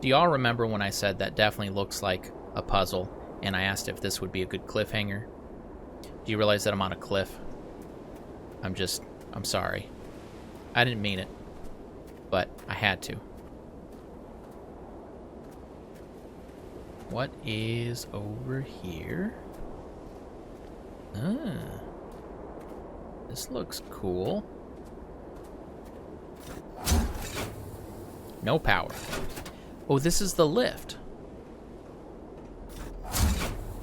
Do y'all remember when I said that definitely looks like a puzzle, and I asked if this would be a good cliffhanger? Do you realize that I'm on a cliff? I'm sorry. I didn't mean it, but I had to. What is over here? This looks cool. No power. Oh, this is the lift.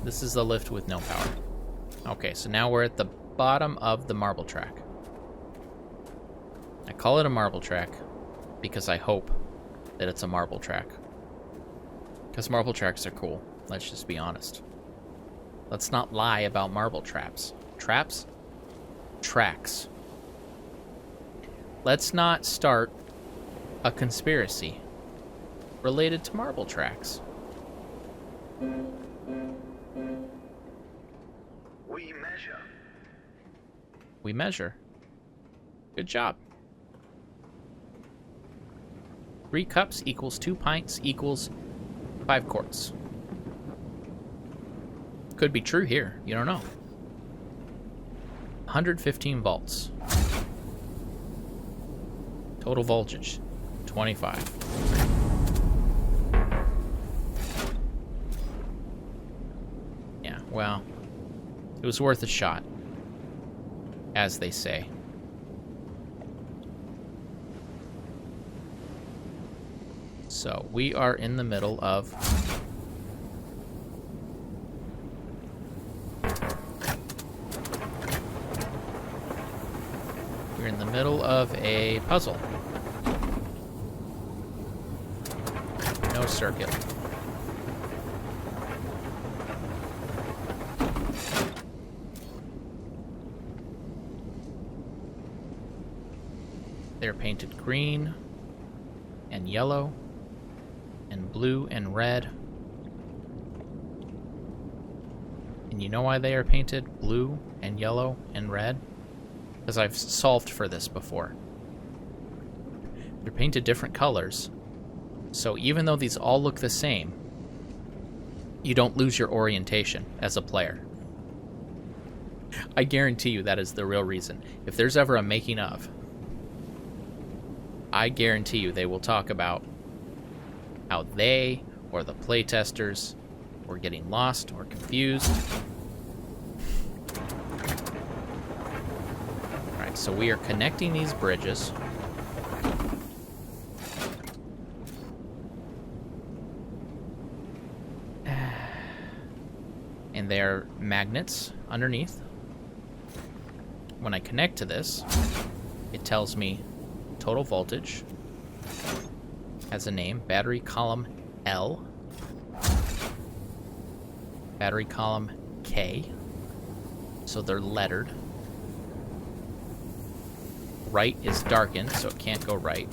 This is the lift with no power. Okay, so now we're at the bottom of the marble track. I call it a marble track because I hope that it's a marble track. Because marble tracks are cool. Let's just be honest. Let's not lie about marble traps. Traps? Tracks. Let's not start a conspiracy related to marble tracks. We measure. Good job. 3 cups equals 2 pints equals 5 quarts. Could be true here. You don't know. 115 volts. Total voltage, 25. Yeah, well, it was worth a shot, as they say. So we are in the middle of a puzzle. No circuit. They're painted green and yellow and blue and red. And you know why they are painted blue and yellow and red? Because I've solved for this before. They're painted different colors, so even though these all look the same, you don't lose your orientation as a player. I guarantee you that is the real reason. If there's ever a making of, I guarantee you they will talk about how they or the playtesters were getting lost or confused. Alright, so we are connecting these bridges. And they're magnets underneath. When I connect to this, it tells me total voltage, has a name, battery column L, battery column K, so they're lettered. Right is darkened, so it can't go right,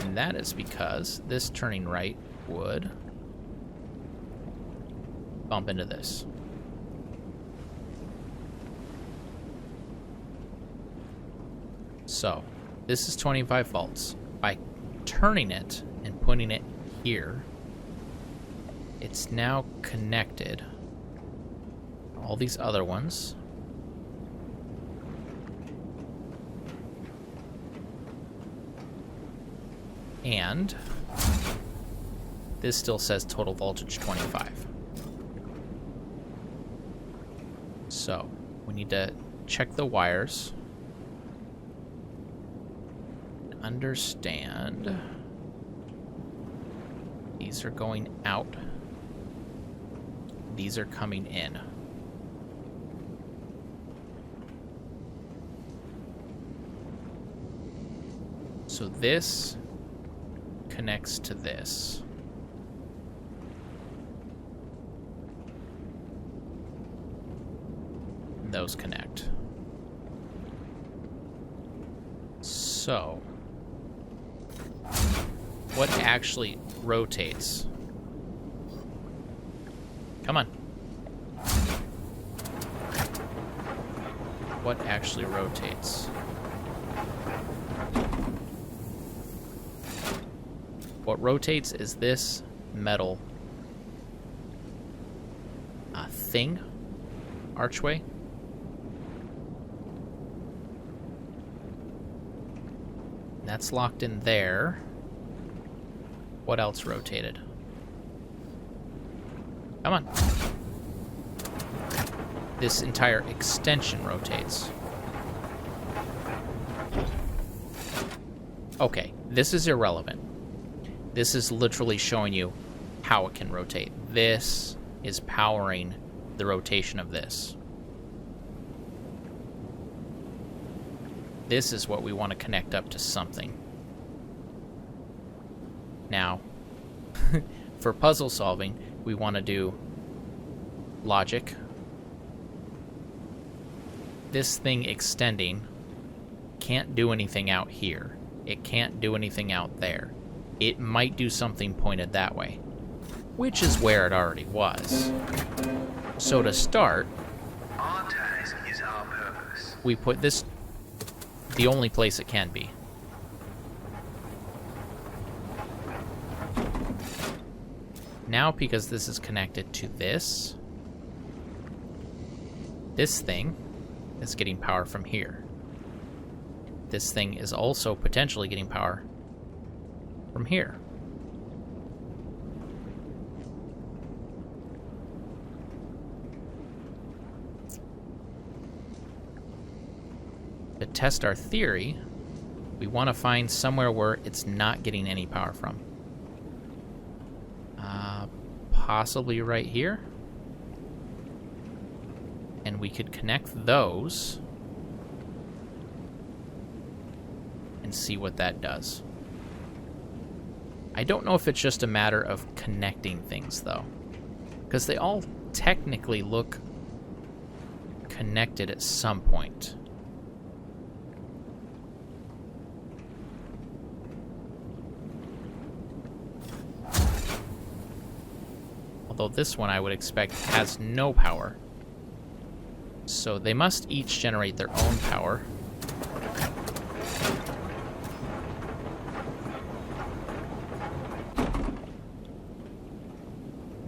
and that is because this turning right would bump into this. So, this is 25 volts. By turning it and putting it here, it's now connected. All these other ones. And this still says total voltage 25. So, we need to check the wires. Understand these are going out, these are coming in. So this connects to this. And those connect. So what actually rotates? Come on. What actually rotates? What rotates is this metal thing, archway. That's locked in there. What else rotated? Come on. This entire extension rotates. Okay, this is irrelevant. This is literally showing you how it can rotate. This is powering the rotation of this. This is what we want to connect up to something. Now, for puzzle solving, we want to do logic. This thing extending can't do anything out here. It can't do anything out there. It might do something pointed that way, which is where it already was. So to start, our task is our purpose. we put this the only place it can be. Now, because this is connected to this thing is getting power from here. This thing is also potentially getting power from here. To test our theory, we want to find somewhere where it's not getting any power from. Possibly right here. And we could connect those and see what that does. I don't know if it's just a matter of connecting things, though, because they all technically look connected at some point. Although this one I would expect has no power. So they must each generate their own power.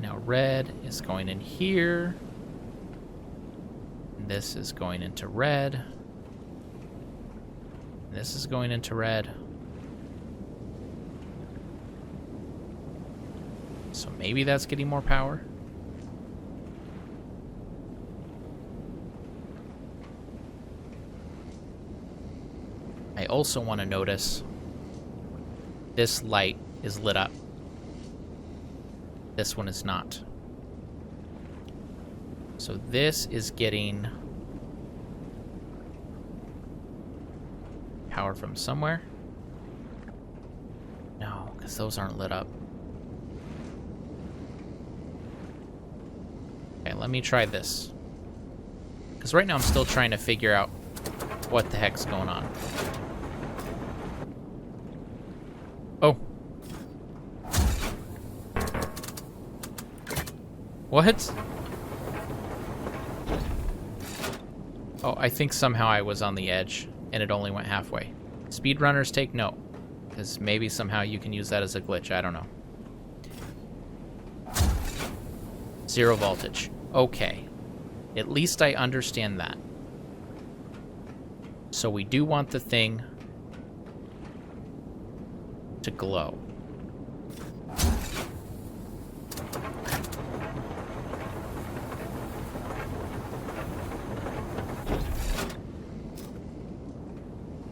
Now red is going in here. This is going into red. This is going into red. So maybe that's getting more power. I also want to notice this light is lit up. This one is not. So this is getting power from somewhere. No, because those aren't lit up. Okay, let me try this. Because right now I'm still trying to figure out what the heck's going on. Oh. What? Oh, I think somehow I was on the edge and it only went halfway. Speedrunners take note, because maybe somehow you can use that as a glitch. I don't know. 0 voltage. Okay. At least I understand that. So we do want the thing to glow.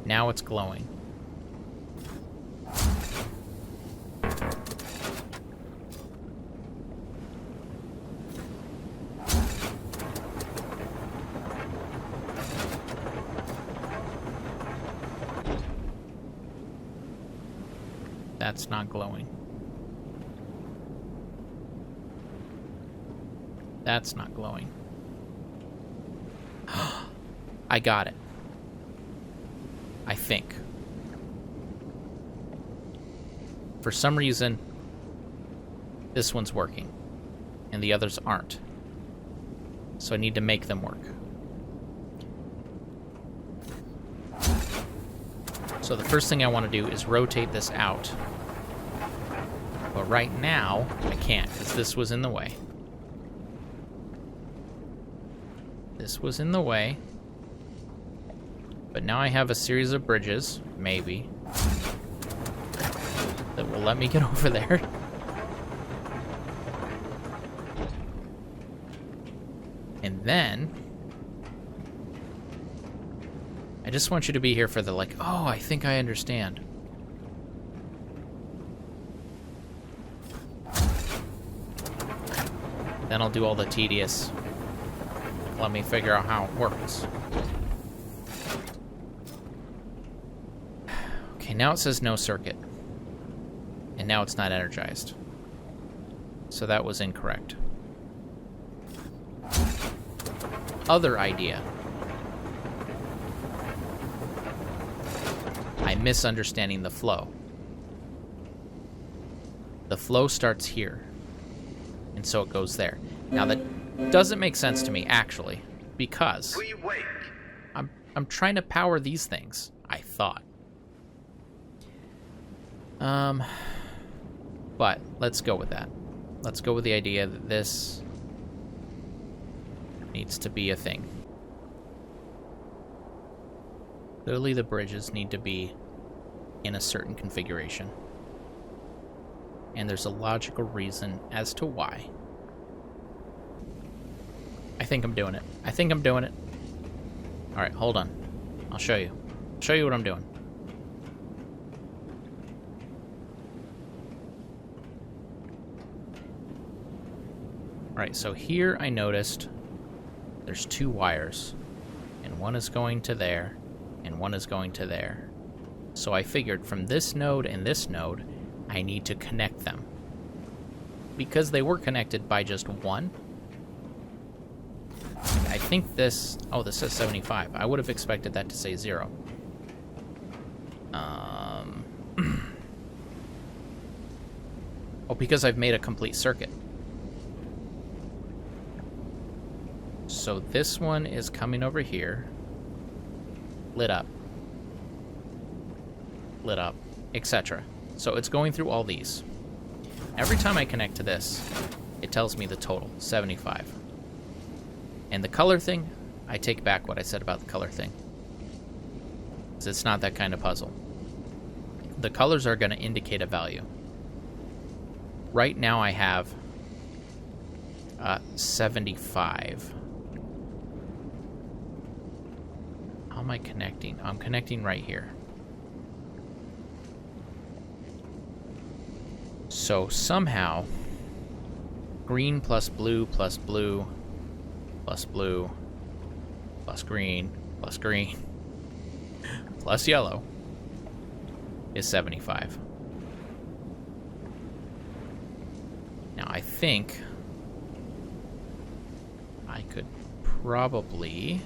Now it's glowing. That's not glowing. That's not glowing. I got it. I think. For some reason, this one's working, and the others aren't. So I need to make them work. So the first thing I want to do is rotate this out. But right now, I can't, because this was in the way. This was in the way. But now I have a series of bridges, maybe, that will let me get over there. And then, I just want you to be here for the, like, oh, I think I understand. Then I'll do all the tedious. Let me figure out how it works. Okay, now it says no circuit. And now it's not energized. So that was incorrect. Other idea. I'm misunderstanding the flow. The flow starts here. And so it goes there. Now that doesn't make sense to me, actually, because We wake. I'm trying to power these things, I thought. But let's go with that. Let's go with the idea that this needs to be a thing. Clearly the bridges need to be in a certain configuration. And there's a logical reason as to why. I think I'm doing it. I think I'm doing it. Alright, hold on. I'll show you. I'll show you what I'm doing. Alright, so here I noticed there's two wires. And one is going to there, and one is going to there. So I figured from this node and this node, I need to connect them. Because they were connected by just one. I think this... Oh, this says 75. I would have expected that to say 0. Oh, because I've made a complete circuit. So this one is coming over here. Lit up. Lit up. Etc. So it's going through all these. Every time I connect to this, it tells me the total, 75. And the color thing, I take back what I said about the color thing. Because it's not that kind of puzzle. The colors are going to indicate a value. Right now I have 75. How am I connecting? I'm connecting right here. So somehow, green plus blue plus blue plus blue plus green plus yellow is 75. Now I think I could probably...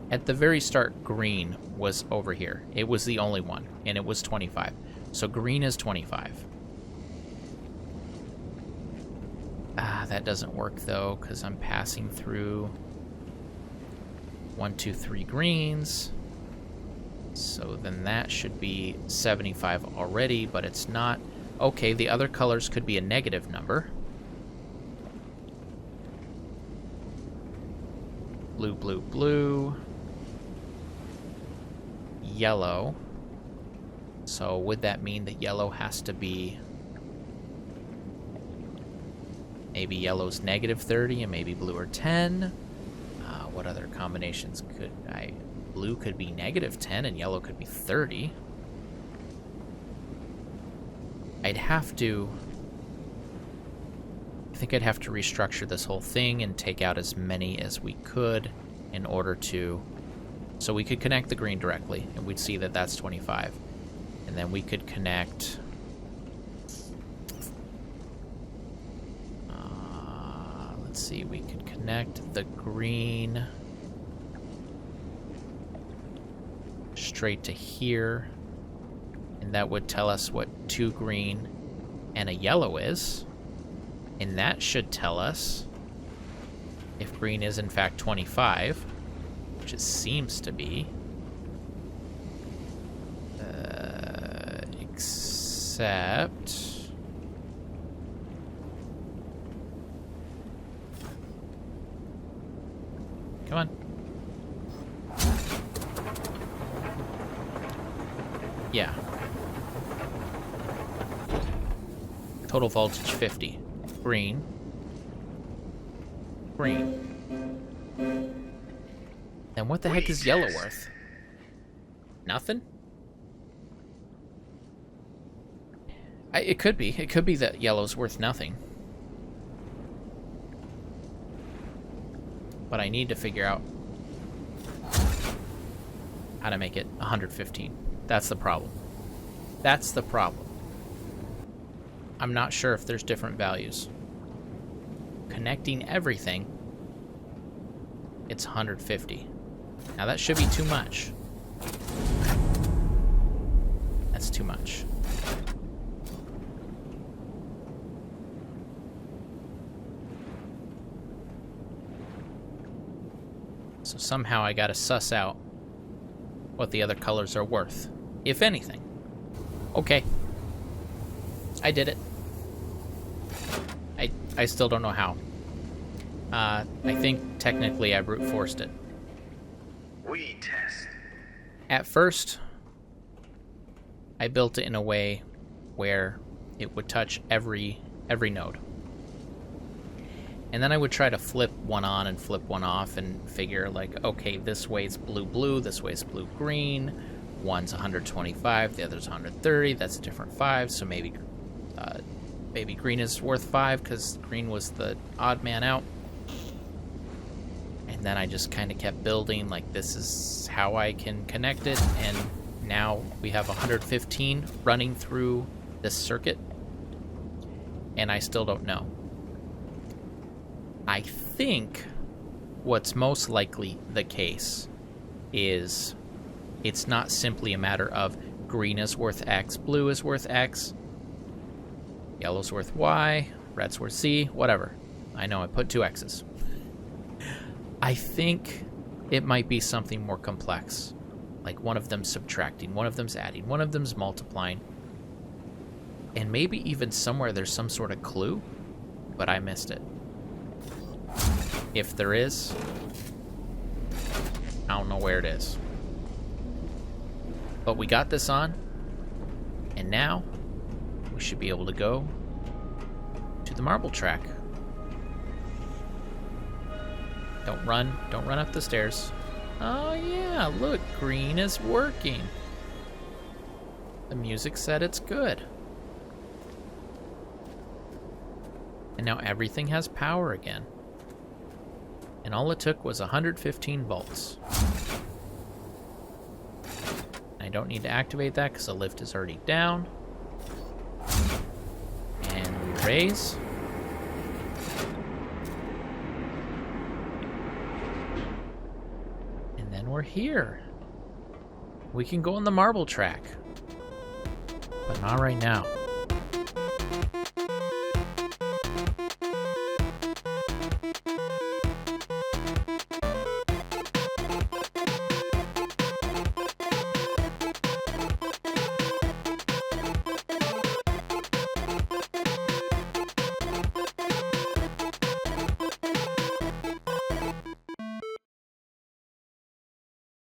At the very start, green was over here. It was the only one, and it was 25. So green is 25. That doesn't work, though, because I'm passing through 1, 2, 3 greens. So then that should be 75 already, but it's not. Okay, the other colors could be a negative number. Blue, blue, blue. Yellow. So would that mean that yellow has to be... Maybe yellow's negative 30 and maybe blue are 10? What other combinations could I... Blue could be negative 10 and yellow could be 30. I'd have to... I think I'd have to restructure this whole thing and take out as many as we could in order to... So we could connect the green directly, and we'd see that that's 25. And then we could connect... let's see, we could connect the green straight to here. And that would tell us what 2 green and a yellow is. And that should tell us if green is in fact 25, which it seems to be. Except... Come on. Yeah. Total voltage 50. Green. Green. And what the heck is yellow worth? Nothing? It could be. It could be that yellow's worth nothing. But I need to figure out how to make it 115. That's the problem. That's the problem. I'm not sure if there's different values. Connecting everything, it's 150. Now that should be too much. That's too much. So somehow I gotta suss out what the other colors are worth, if anything. Okay. I did it. I still don't know how. I think technically I brute forced it. We test. At first, I built it in a way where it would touch every node. And then I would try to flip one on and flip one off and figure like, okay, this way's blue-blue, this way's blue-green. One's 125, the other's 130. That's a different 5, so maybe green is worth 5 because green was the odd man out. And then I just kind of kept building, like this is how I can connect it, and now we have 115 running through this circuit, and I still don't know. I think what's most likely the case is it's not simply a matter of green is worth X, blue is worth X, yellow's worth Y, red's worth Z, whatever. I know I put 2 X's. I think it might be something more complex. Like one of them's subtracting, one of them's adding, one of them's multiplying. And maybe even somewhere there's some sort of clue, but I missed it. If there is, I don't know where it is. But we got this on, and now we should be able to go to the marble track. Don't run up the stairs. Oh yeah, look, green is working. The music said it's good. And now everything has power again. And all it took was 115 volts. I don't need to activate that because the lift is already down. And we raise. And then we're here. We can go on the marble track. But not right now.